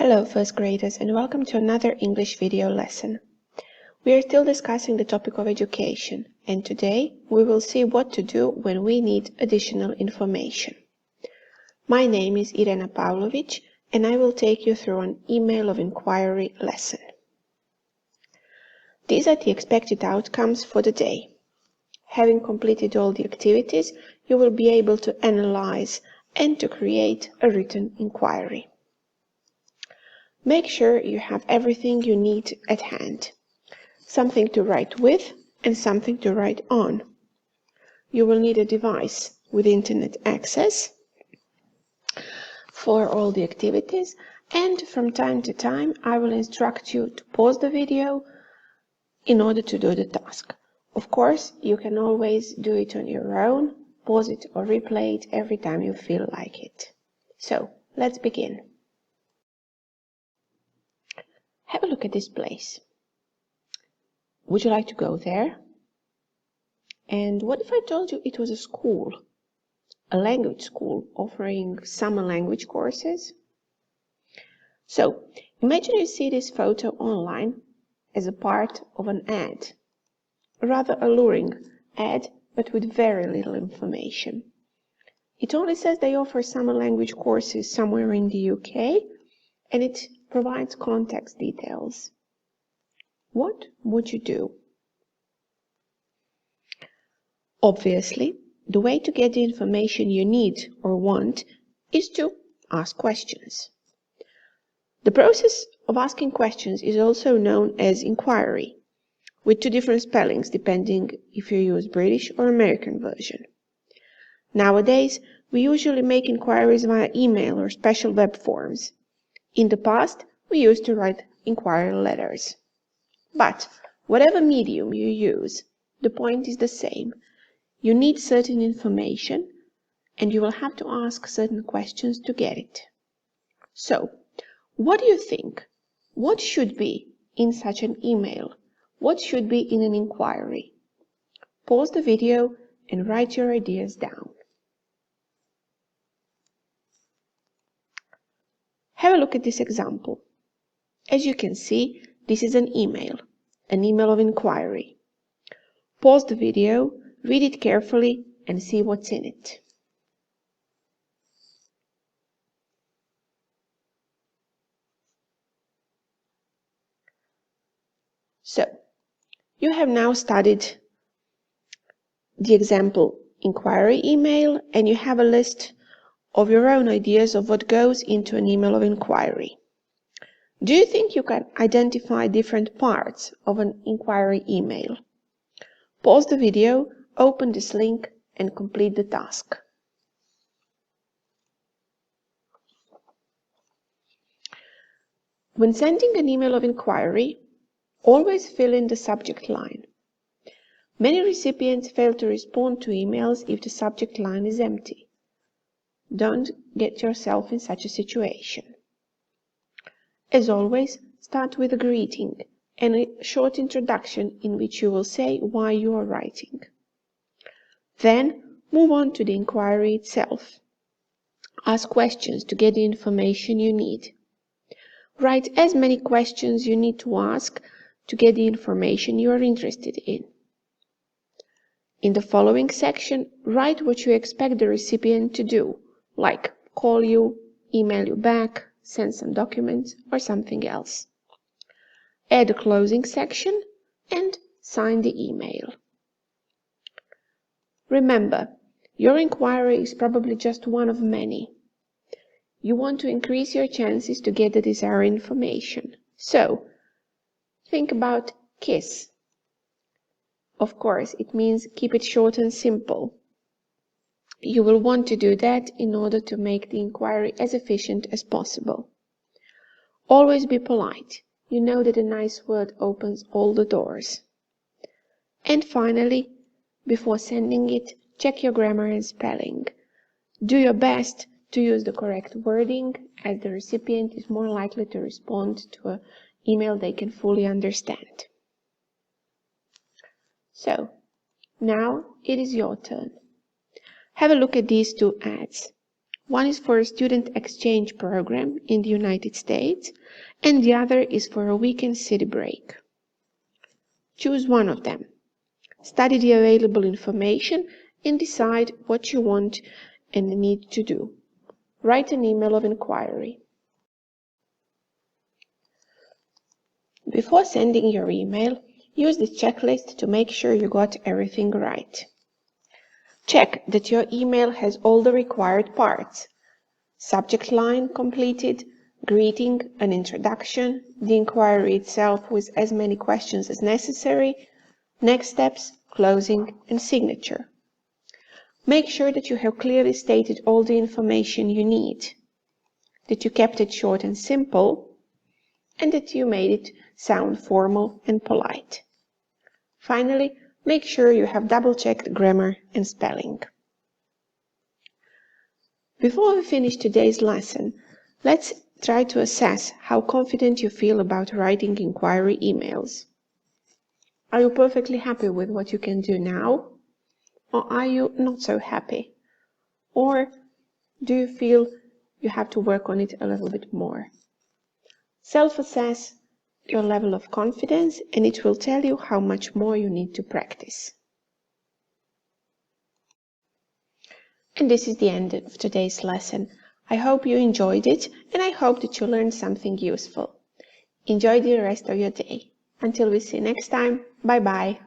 Hello first graders and welcome to another English video lesson. We are still discussing the topic of education and today we will see what to do when we need additional information. My name is Irena Pavlović and I will take you through an email of inquiry lesson. These are the expected outcomes for the day. Having completed all the activities, you will be able to analyze and to create a written inquiry. Make sure you have everything you need at hand. Something to write with and something to write on. You will need a device with internet access for all the activities, and from time to time I will instruct you to pause the video in order to do the task. Of course, you can always do it on your own, pause it or replay it every time you feel like it. So, let's begin. Have a look at this place. Would you like to go there? And what if I told you it was a school, a language school offering summer language courses? So, imagine you see this photo online as a part of an ad, a rather alluring ad, but with very little information. It only says they offer summer language courses somewhere in the UK, and it provides context details. What would you do? Obviously, the way to get the information you need or want is to ask questions. The process of asking questions is also known as inquiry, with two different spellings depending if you use British or American version. Nowadays, we usually make inquiries via email or special web forms. In the past, we used to write inquiry letters. But whatever medium you use, the point is the same. You need certain information and you will have to ask certain questions to get it. So, what do you think? What should be in such an email? What should be in an inquiry? Pause the video and write your ideas down. Have a look at this example. As you can see, this is an email of inquiry. Pause the video, read it carefully, and see what's in it. So, you have now studied the example inquiry email, and you have a list of your own ideas of what goes into an email of inquiry. Do you think you can identify different parts of an inquiry email? Pause the video, open this link, and complete the task. When sending an email of inquiry, always fill in the subject line. Many recipients fail to respond to emails if the subject line is empty. Don't get yourself in such a situation. As always, start with a greeting and a short introduction in which you will say why you are writing. Then, move on to the inquiry itself. Ask questions to get the information you need. Write as many questions you need to ask to get the information you are interested in. In the following section, write what you expect the recipient to do, like call you, email you back, send some documents, or something else. Add a closing section and sign the email. Remember, your inquiry is probably just one of many. You want to increase your chances to get the desired information. So, think about KISS. Of course, it means keep it short and simple. You will want to do that in order to make the inquiry as efficient as possible. Always be polite. You know that a nice word opens all the doors. And finally, before sending it, check your grammar and spelling. Do your best to use the correct wording, as the recipient is more likely to respond to an email they can fully understand. So, now it is your turn. Have a look at these two ads. One is for a student exchange program in the United States, and the other is for a weekend city break. Choose one of them. Study the available information and decide what you want and need to do. Write an email of inquiry. Before sending your email, use this checklist to make sure you got everything right. Check that your email has all the required parts. Subject line completed, greeting, an introduction, the inquiry itself with as many questions as necessary, next steps, closing, and signature. Make sure that you have clearly stated all the information you need, that you kept it short and simple, and that you made it sound formal and polite. Finally, make sure you have double-checked grammar and spelling. Before we finish today's lesson, let's try to assess how confident you feel about writing inquiry emails. Are you perfectly happy with what you can do now? Or are you not so happy? Or do you feel you have to work on it a little bit more? Self-assess your level of confidence, and it will tell you how much more you need to practice. And this is the end of today's lesson. I hope you enjoyed it, and I hope that you learned something useful. Enjoy the rest of your day. Until we see next time, bye-bye.